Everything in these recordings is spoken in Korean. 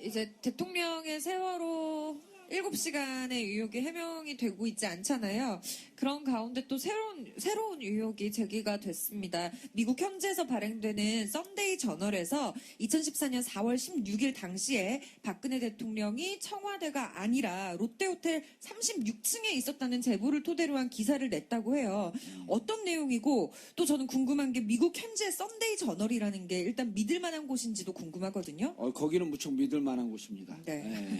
이제 대통령의 세월호 7시간의 의혹이 해명이 되고 있지 않잖아요. 그런 가운데 또 새로운 의혹이 제기가 됐습니다. 미국 현지에서 발행되는 썬데이 저널에서 2014년 4월 16일 당시에 박근혜 대통령이 청와대가 아니라 롯데호텔 36층에 있었다는 제보를 토대로 한 기사를 냈다고 해요. 어떤 내용이고 또 저는 궁금한 게 미국 현지의 썬데이 저널이라는 게 일단 믿을 만한 곳인지도 궁금하거든요. 거기는 무척 믿을 만한 곳입니다. 네. 네.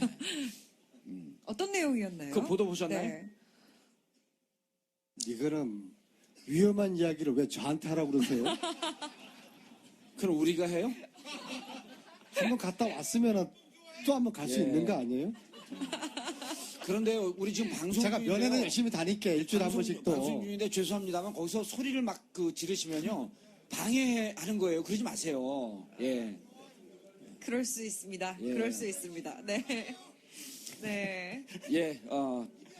어떤 내용이었나요? 그 보도 보셨나요? 네. 이거는 위험한 이야기를 왜 저한테 하라고 그러세요? 그럼 우리가 해요? 한번 갔다 왔으면 또 한번 갈 수 예. 있는 거 아니에요? 그런데 우리 지금 방송 제가 중인데요. 면회는 열심히 다닐게 일주일에 한 번씩 또. 방송 중인데 죄송합니다만 거기서 소리를 막 지르시면요 방해하는 거예요. 그러지 마세요. 예. 그럴 수 있습니다. 예. 그럴 수 있습니다. 네. 네. 예.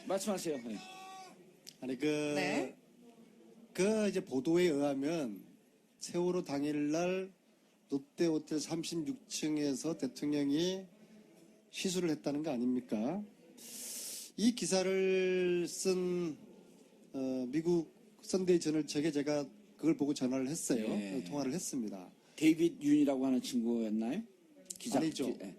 말씀하세요. 예. 아니 네. 이제 보도에 의하면 세월호 당일날 롯데호텔 36층에서 대통령이 시술을 했다는 거 아닙니까? 이 기사를 쓴 미국 썬데이 저널 측에 제가 그걸 보고 전화를 했어요. 예. 통화를 했습니다. 데이빗 윤이라고 하는 친구였나요? 기자. 아니죠. 예.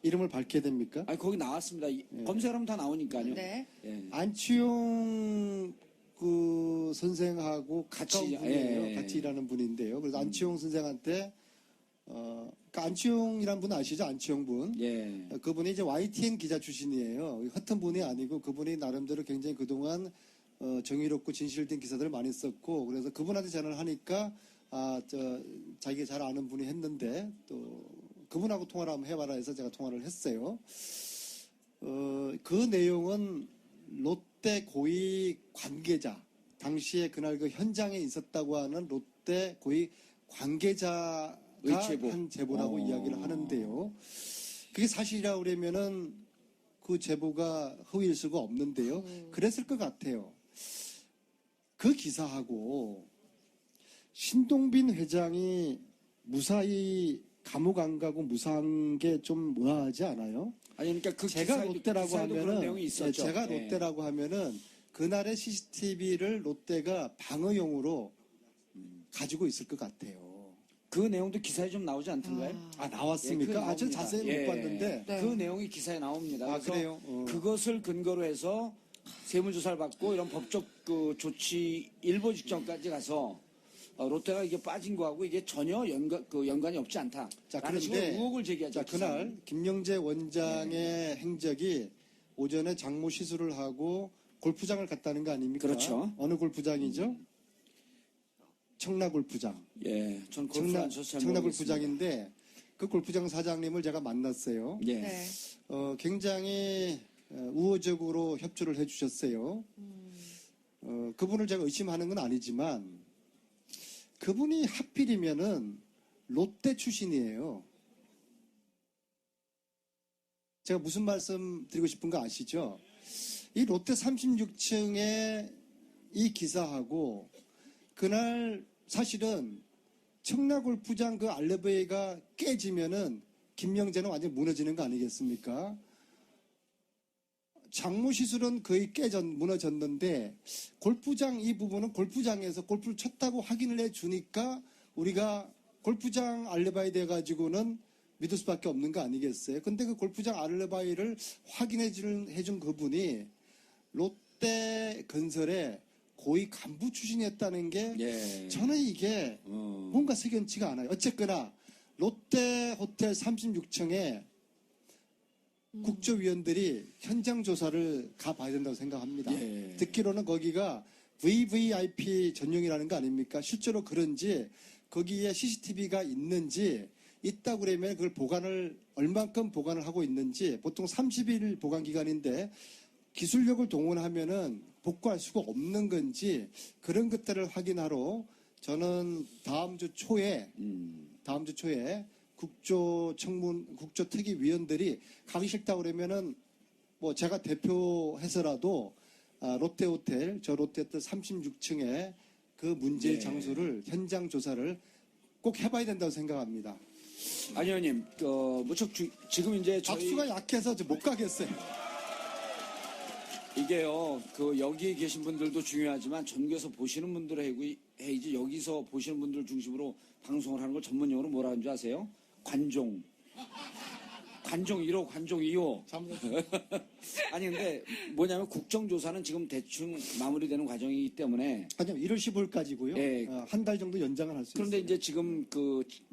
이름을 밝혀야 됩니까? 아니 거기 나왔습니다. 검색하면 다 나오니까요. 네. 예. 안치용 그 선생하고 가까운 같이, 분이에요. 예. 같이 일하는 분인데요. 그래서 안치용 선생한테 그러니까 안치용이란 분 아시죠? 안치용 분. 예. 그분이 이제 YTN 기자 출신이에요. 허튼 분이 아니고 그분이 나름대로 굉장히 그동안 정의롭고 진실된 기사들을 많이 썼고 그래서 그분한테 전화를 하니까 자기가 잘 아는 분이 했는데 또 그분하고 통화를 한번 해봐라 해서 제가 통화를 했어요. 그 내용은 롯데 고위 관계자, 당시에 그날 그 현장에 있었다고 하는 롯데 고위 관계자가 의제보. 한 제보라고 이야기를 하는데요. 그게 사실이라고 그러면은 그 제보가 허위일 수가 없는데요. 그랬을 것 같아요. 그 기사하고 신동빈 회장이 무사히 감옥 안 가고 무사한 게 좀 의아하지 않아요? 아니 그러니까 그 제가 롯데라고 기사에도 그런 내용이 하면은 있었죠. 제가 예. 롯데라고 하면은 그날의 CCTV를 롯데가 방어용으로 가지고 있을 것 같아요. 그 내용도 기사에 좀 나오지 않던가요? 나왔습니까? 예, 저 나옵니다. 자세히 예. 못 봤는데. 네. 그 내용이 기사에 나옵니다. 아, 그래서 그래요? 그것을 근거로 해서 세무조사를 받고 이런 법적 조치 일보 직전까지 가서 롯데가 이게 빠진 거하고 이게 전혀 연관이 없지 않다. 자, 라는 식으로 그런데 의혹을 제기하죠. 자, 그날 김영재 원장의 행적이 오전에 장모 시술을 하고 골프장을 갔다는 거 아닙니까? 그렇죠. 어느 골프장이죠? 청라 골프장. 예, 전 골프 안 쳐서 잘 청라 모르겠습니다. 골프장인데 그 골프장 사장님을 제가 만났어요. 예. 네. 굉장히 우호적으로 협조를 해주셨어요. 그분을 제가 의심하는 건 아니지만 그분이 하필이면은 롯데 출신이에요. 제가 무슨 말씀 드리고 싶은 거 아시죠? 이 롯데 36층의 이 기사하고 그날 사실은 청라골프장 그 알레베이가 깨지면은 김명재는 완전 무너지는 거 아니겠습니까? 장모 시술은 거의 무너졌는데 골프장 이 부분은 골프장에서 골프를 쳤다고 확인을 해주니까 우리가 골프장 알레바이 돼가지고는 믿을 수밖에 없는 거 아니겠어요? 근데 그 골프장 알레바이를 해준 그분이 롯데 건설의 고위 간부 출신이었다는 게 예. 저는 이게 뭔가 석연치가 않아요. 어쨌거나 롯데 호텔 36층에 국조위원들이 현장 조사를 가봐야 된다고 생각합니다. 예. 듣기로는 거기가 VVIP 전용이라는 거 아닙니까? 실제로 그런지 거기에 CCTV가 있는지 있다고 그러면 그걸 얼만큼 보관을 하고 있는지 보통 30일 보관 기간인데 기술력을 동원하면은 복구할 수가 없는 건지 그런 것들을 확인하러 저는 다음 주 초에 국조특위위원들이 가기 싫다고 그러면은 뭐 제가 대표해서라도 롯데호텔 36층에 그 문제의 예. 장소를 현장 조사를 꼭 해봐야 된다고 생각합니다. 안 의원님, 무척 지금 이제 저희 박수가 약해서 못 가겠어요. 이게요, 여기 계신 분들도 중요하지만 전국에서 보시는 분들을 해야지 여기서 보시는 분들 중심으로 방송을 하는 걸 전문용어로 뭐라 하는 줄 아세요? 관종 1호, 관종 2호. 아니, 근데 뭐냐면 국정조사는 지금 대충 마무리되는 과정이기 때문에. 아니요, 1월 15일까지고요. 예. 한 달 정도 연장을 할 수 있어요. 그런데 이제 지금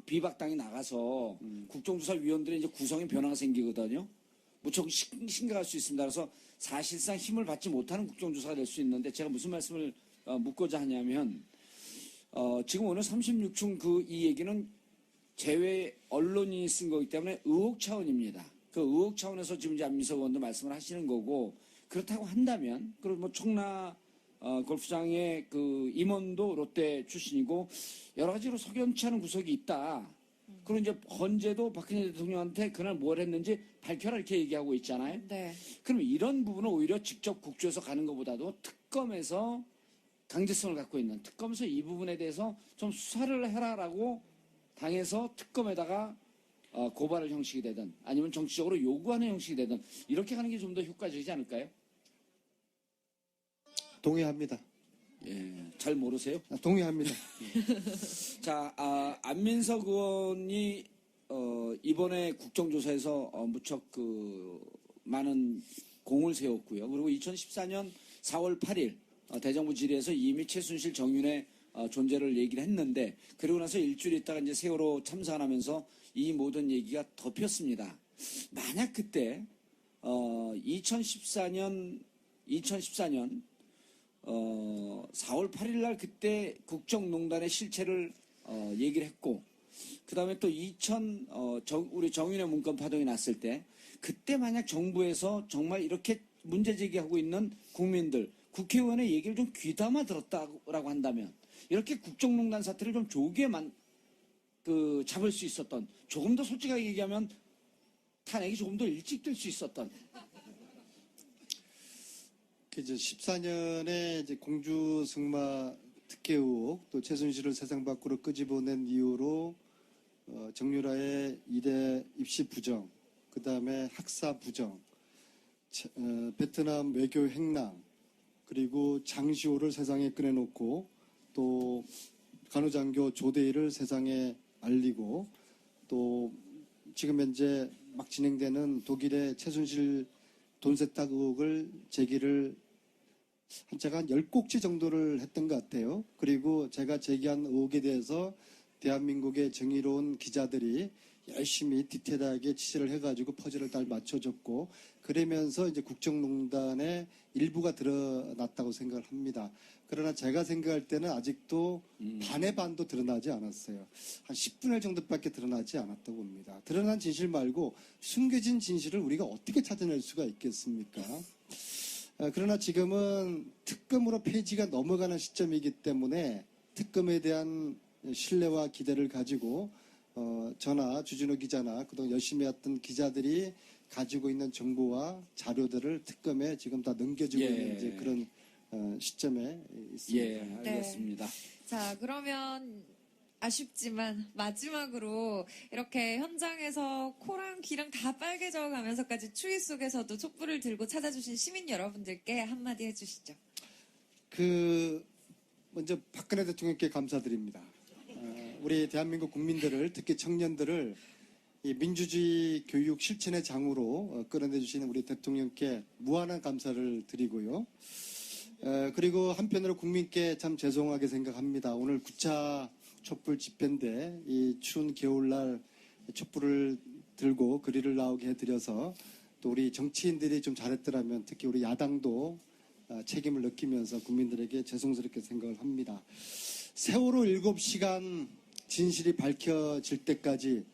비박당이 나가서 국정조사위원들의 이제 구성에 변화가 생기거든요. 무척 심각할 수 있습니다. 그래서 사실상 힘을 받지 못하는 국정조사가 될 수 있는데 제가 무슨 말씀을 묻고자 하냐면, 지금 오늘 36층 이 얘기는 제외 언론이 쓴 거기 때문에 의혹 차원입니다. 그 의혹 차원에서 지금 이제 안민석 의원도 말씀을 하시는 거고, 그렇다고 한다면, 그리고 뭐 청라 골프장의 임원도 롯데 출신이고 여러 가지로 석연치 않은 구석이 있다. 그리고 이제 헌재도 박근혜 대통령한테 그날 뭘 했는지 밝혀라 이렇게 얘기하고 있잖아요. 네. 그럼 이런 부분은 오히려 직접 국조에서 가는 것보다도 특검에서 강제성을 갖고 있는 특검에서 이 부분에 대해서 좀 수사를 해라라고 당에서 특검에다가 고발할 형식이 되든 아니면 정치적으로 요구하는 형식이 되든 이렇게 가는 게 좀 더 효과적이지 않을까요? 동의합니다. 예, 잘 모르세요? 동의합니다. 자, 안민석 의원이 이번에 국정조사에서 무척 많은 공을 세웠고요. 그리고 2014년 4월 8일 대정부 질의에서 이미 최순실 정윤의 존재를 얘기를 했는데, 그리고 나서 일주일 있다가 이제 세월호 참사하면서 이 모든 얘기가 덮였습니다. 만약 그때 2014년 4월 8일 날 그때 국정농단의 실체를 얘기를 했고, 그 다음에 또 우리 정윤의 문건 파동이 났을 때 그때 만약 정부에서 정말 이렇게 문제 제기하고 있는 국민들, 국회의원의 얘기를 좀 귀담아 들었다라고 한다면 이렇게 국정농단 사태를 좀 조기에만 잡을 수 있었던, 조금 더 솔직하게 얘기하면 탄핵이 조금 더 일찍 될 수 있었던. 이제 14년에 이제 공주승마 특혜 의혹, 또 최순실을 세상 밖으로 끄집어낸 이유로 정유라의 이대 입시 부정, 그 다음에 학사 부정, 베트남 외교 행랑, 그리고 장시호를 세상에 꺼내놓고 또 간호장교 조대희를 세상에 알리고, 또 지금 현재 막 진행되는 독일의 최순실 돈 세탁 의혹을 제기를 제가 한 10꼭지 정도를 했던 것 같아요. 그리고 제가 제기한 의혹에 대해서 대한민국의 정의로운 기자들이 열심히 디테일하게 취재를 해가지고 퍼즐을 잘 맞춰줬고, 그러면서 이제 국정농단의 일부가 드러났다고 생각을 합니다. 그러나 제가 생각할 때는 아직도 반의 반도 드러나지 않았어요. 한 10분의 1 정도밖에 드러나지 않았다고 봅니다. 드러난 진실 말고 숨겨진 진실을 우리가 어떻게 찾아낼 수가 있겠습니까? 그러나 지금은 특검으로 폐지가 넘어가는 시점이기 때문에 특검에 대한 신뢰와 기대를 가지고 저나 주진우 기자나 그동안 열심히 했던 기자들이 가지고 있는 정보와 자료들을 특검에 지금 다 넘겨주고 있는 이제 그런 시점에 있습니다. 예, 알겠습니다. 자, 그러면 아쉽지만 마지막으로 이렇게 현장에서 코랑 귀랑 다 빨개져 가면서까지 추위 속에서도 촛불을 들고 찾아주신 시민 여러분들께 한마디 해주시죠. 먼저 박근혜 대통령께 감사드립니다. 우리 대한민국 국민들을, 특히 청년들을 이 민주주의 교육 실천의 장으로 끌어내주시는 우리 대통령께 무한한 감사를 드리고요. 그리고 한편으로 국민께 참 죄송하게 생각합니다. 오늘 9차 촛불 집회인데 이 추운 겨울날 촛불을 들고 거리를 나오게 해드려서, 또 우리 정치인들이 좀 잘했더라면 특히 우리 야당도 책임을 느끼면서 국민들에게 죄송스럽게 생각을 합니다. 세월호 7시간 진실이 밝혀질 때까지,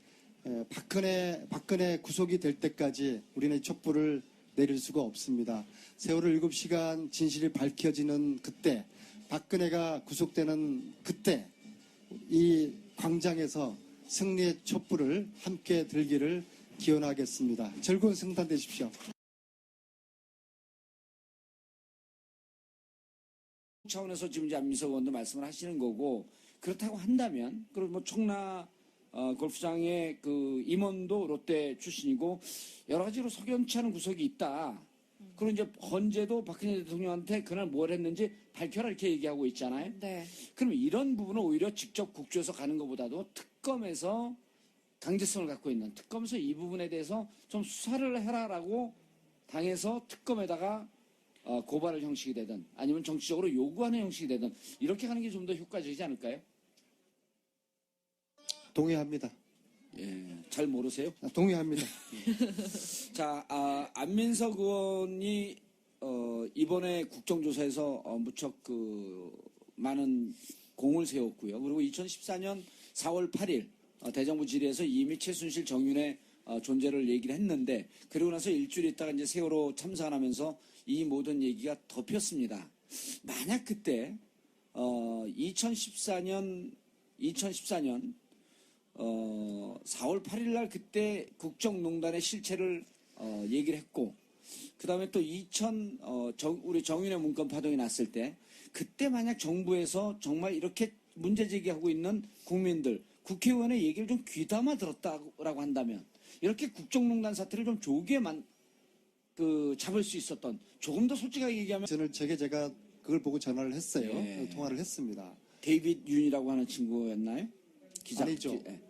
박근혜 구속이 될 때까지 우리는 촛불을 내릴 수가 없습니다. 세월호 7시간 진실이 밝혀지는 그때, 박근혜가 구속되는 그때 이 광장에서 승리의 촛불을 함께 들기를 기원하겠습니다. 즐거운 성탄 되십시오. 차원에서 지금 이제 안민석 의원도 말씀을 하시는 거고, 그렇다고 한다면, 그리고 뭐 청라 골프장의 그 임원도 롯데 출신이고 여러 가지로 석연치 않은 구석이 있다. 그리고 이제 헌재도 박근혜 대통령한테 그날 뭘 했는지 밝혀라 이렇게 얘기하고 있잖아요. 네. 그럼 이런 부분은 오히려 직접 국주에서 가는 것보다도 특검에서 강제성을 갖고 있는 특검에서 이 부분에 대해서 좀 수사를 해라라고 당해서 특검에다가 고발할 형식이 되든 아니면 정치적으로 요구하는 형식이 되든 이렇게 가는 게 좀 더 효과적이지 않을까요? 동의합니다. 예, 잘 모르세요? 동의합니다. 자, 안민석 의원이 이번에 국정조사에서 무척 그 많은 공을 세웠고요. 그리고 2014년 4월 8일 대정부 질의에서 이미 최순실 정윤의 존재를 얘기를 했는데 그러고 나서 일주일 있다가 이제 세월호 참사하면서 이 모든 얘기가 덮였습니다. 만약 그때 2014년 4월 8일 날 그때 국정농단의 실체를 얘기를 했고 그다음에 또 우리 정윤의 문건 파동이 났을 때 그때 만약 정부에서 정말 이렇게 문제 제기하고 있는 국민들 국회의원의 얘기를 좀 귀담아 들었다라고 한다면 이렇게 국정농단 사태를 좀 조기에만 잡을 수 있었던 조금 더 솔직하게 얘기하면 제가 그걸 보고 전화를 했어요. 예. 통화를 했습니다. 데이빗 윤이라고 하는 친구였나요? 기자. 아니죠. 예.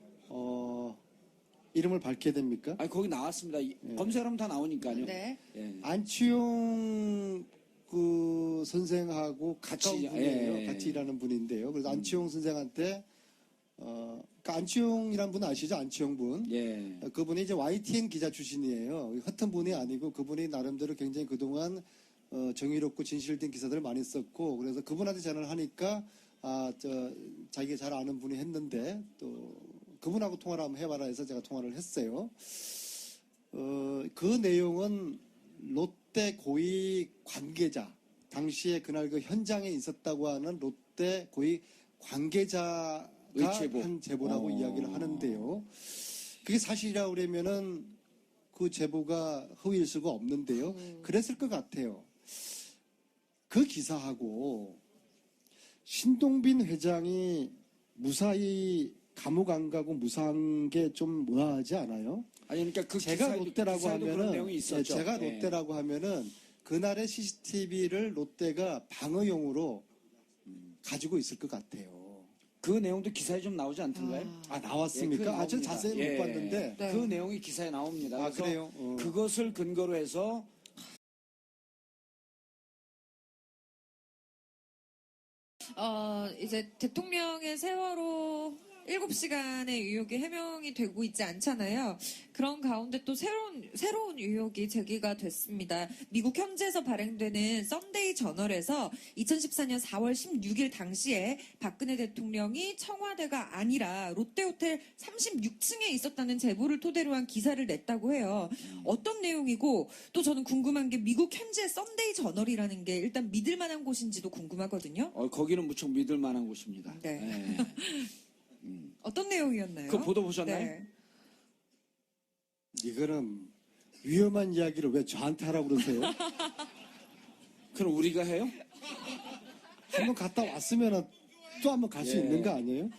이름을 밝혀야 됩니까? 아니 거기 나왔습니다. 검색하면 다 나오니까요. 네. 예. 안치용 그 선생하고 가까운 같이, 분이에요. 예. 같이 일하는 분인데요. 그래서 안치용 선생한테 그러니까 안치용이란 분 아시죠? 안치용 분. 예. 그분이 이제 YTN 기자 출신이에요. 허튼 분이 아니고 그분이 나름대로 굉장히 그동안 정의롭고 진실된 기사들을 많이 썼고 그래서 그분한테 전화를 하니까 자기가 잘 아는 분이 했는데 또 그분하고 통화를 한번 해봐라 해서 제가 통화를 했어요. 그 내용은 롯데 고위 관계자 당시에 그날 그 현장에 있었다고 하는 롯데 고위 관계자가 의제보. 한 제보라고 이야기를 하는데요. 그게 사실이라고 그러면은 그 제보가 허위일 수가 없는데요. 그랬을 것 같아요. 그 기사하고 신동빈 회장이 무사히 감옥 안 가고 무사한 게 좀 의아하지 않아요? 아니 그러니까 그 제가 롯데라고 기사에도 그런 하면은 내용이 있었죠. 제가 예. 롯데라고 하면은 그날의 CCTV를 롯데가 방어용으로 가지고 있을 것 같아요. 그 내용도 기사에 좀 나오지 않던가요? 나왔습니까? 예, 그거 저 나옵니다. 자세히 예. 못 봤는데. 네. 그 내용이 기사에 나옵니다. 그래서 그래요? 그것을 근거로 해서 이제 대통령의 세월호 7시간의 유혹이 해명이 되고 있지 않잖아요. 그런 가운데 또 새로운 유혹이 제기가 됐습니다. 미국 현지에서 발행되는 썬데이 저널에서 2014년 4월 16일 당시에 박근혜 대통령이 청와대가 아니라 롯데호텔 36층에 있었다는 제보를 토대로 한 기사를 냈다고 해요. 어떤 내용이고 또 저는 궁금한 게 미국 현지의 썬데이 저널이라는 게 일단 믿을 만한 곳인지도 궁금하거든요. 거기는 무척 믿을 만한 곳입니다. 네. 예. 어떤 내용이었나요? 그 보도 보셨나요? 네. 이거는 위험한 이야기를 왜 저한테 하라고 그러세요? 그럼 우리가 해요? 한번 갔다 왔으면 또 한번 갈 수 예. 있는 거 아니에요?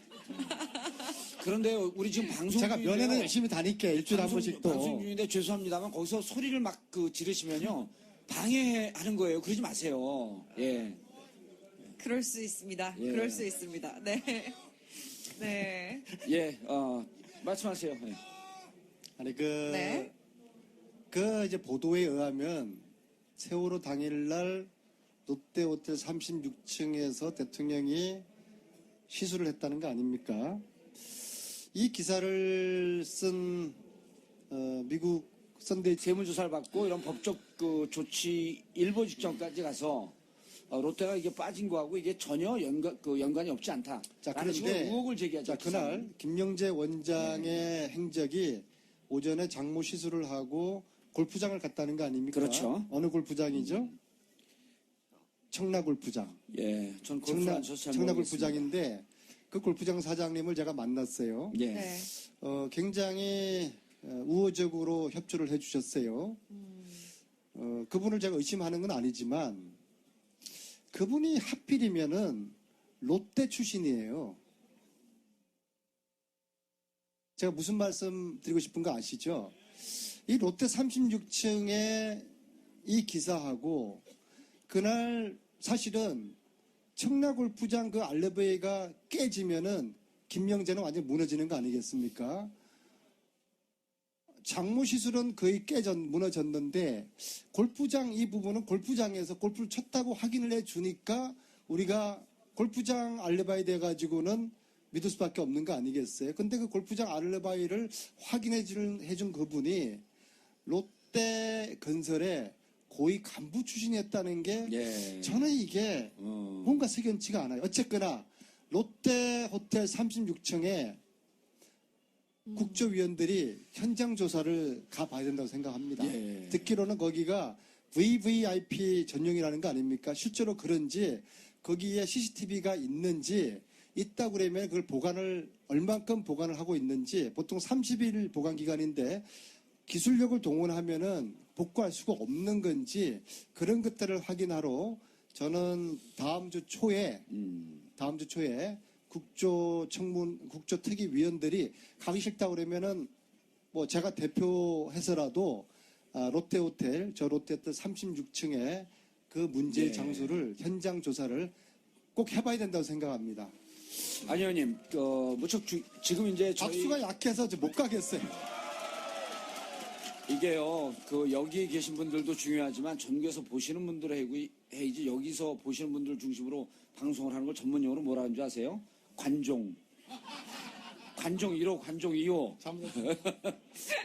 그런데 우리 지금 방송 제가 중인데요. 면회는 열심히 다닐게요. 일주일에 한 번씩 또. 방송 중인데 죄송합니다만 거기서 소리를 막 지르시면요 방해하는 거예요. 그러지 마세요. 예. 그럴 수 있습니다. 예. 그럴 수 있습니다. 네. 네. 예. 말씀하세요. 예. 아니 네. 그 이제 보도에 의하면 세월호 당일날 롯데호텔 36층에서 대통령이 시술을 했다는 거 아닙니까? 이 기사를 쓴 미국 썬데이 세무조사를 받고 이런 법적 조치 일보 직전까지 가서 롯데가 이게 빠진 거하고 이게 전혀 연관이 없지 않다. 자, 라는 식으로 그런데 의혹을 제기하죠. 그날 김영재 원장의 행적이 오전에 장모 시술을 하고 골프장을 갔다는 거 아닙니까? 그렇죠. 어느 골프장이죠? 청라 골프장. 예, 전 골프 안 쳐서 잘 청라 모르겠습니다. 골프장인데 그 골프장 사장님을 제가 만났어요. 예. 네. 굉장히 우호적으로 협조를 해주셨어요. 그분을 제가 의심하는 건 아니지만 그분이 하필이면은 롯데 출신이에요. 제가 무슨 말씀 드리고 싶은 거 아시죠? 이 롯데 36층의 이 기사하고 그날 사실은 청라골프장 그 알레베이가 깨지면은 김명재는 완전히 무너지는 거 아니겠습니까? 장모 시술은 거의 무너졌는데 골프장 이 부분은 골프장에서 골프를 쳤다고 확인을 해주니까 우리가 골프장 알레바이 돼가지고는 믿을 수밖에 없는 거 아니겠어요? 근데 그 골프장 알레바이를 해준 그분이 롯데 건설의 고위 간부 출신이었다는 게 예. 저는 이게 뭔가 석연치가 않아요. 어쨌거나 롯데 호텔 36층에 국조위원들이 현장 조사를 가봐야 된다고 생각합니다. 예. 듣기로는 거기가 VVIP 전용이라는 거 아닙니까? 실제로 그런지 거기에 CCTV가 있는지 있다고 그러면 그걸 얼만큼 보관을 하고 있는지 보통 30일 보관 기간인데 기술력을 동원하면은 복구할 수가 없는 건지 그런 것들을 확인하러 저는 다음 주 초에 국조특위위원들이 가기 싫다고 그러면은 뭐 제가 대표해서라도 롯데호텔 36층에 그 문제의 네. 장소를 현장 조사를 꼭 해봐야 된다고 생각합니다. 안 의원님, 무척 지금 이제 저희 박수가 약해서 못 가겠어요. 이게요, 여기 계신 분들도 중요하지만 전국에서 보시는 분들의 해이지 여기서 보시는 분들 중심으로 방송을 하는 걸 전문용어로 뭐라 하는 줄 아세요? 관종 1호, 관종 2호.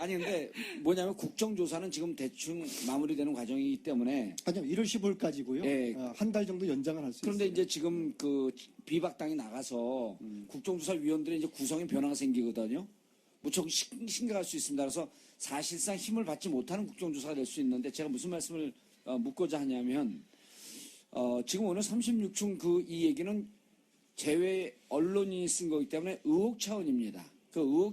아니, 근데 뭐냐면 국정조사는 지금 대충 마무리되는 과정이기 때문에. 아니요, 1월 15일까지고요. 예. 한 달 정도 연장을 할 수 있어요. 그런데 이제 지금 비박당이 나가서 국정조사위원들의 이제 구성에 변화가 생기거든요. 무척 심각할 수 있습니다. 그래서 사실상 힘을 받지 못하는 국정조사가 될 수 있는데 제가 무슨 말씀을 묻고자 하냐면 지금 오늘 36층 이 얘기는 제외 언론이 쓴 거기 때문에 의혹 차원입니다. 그 의혹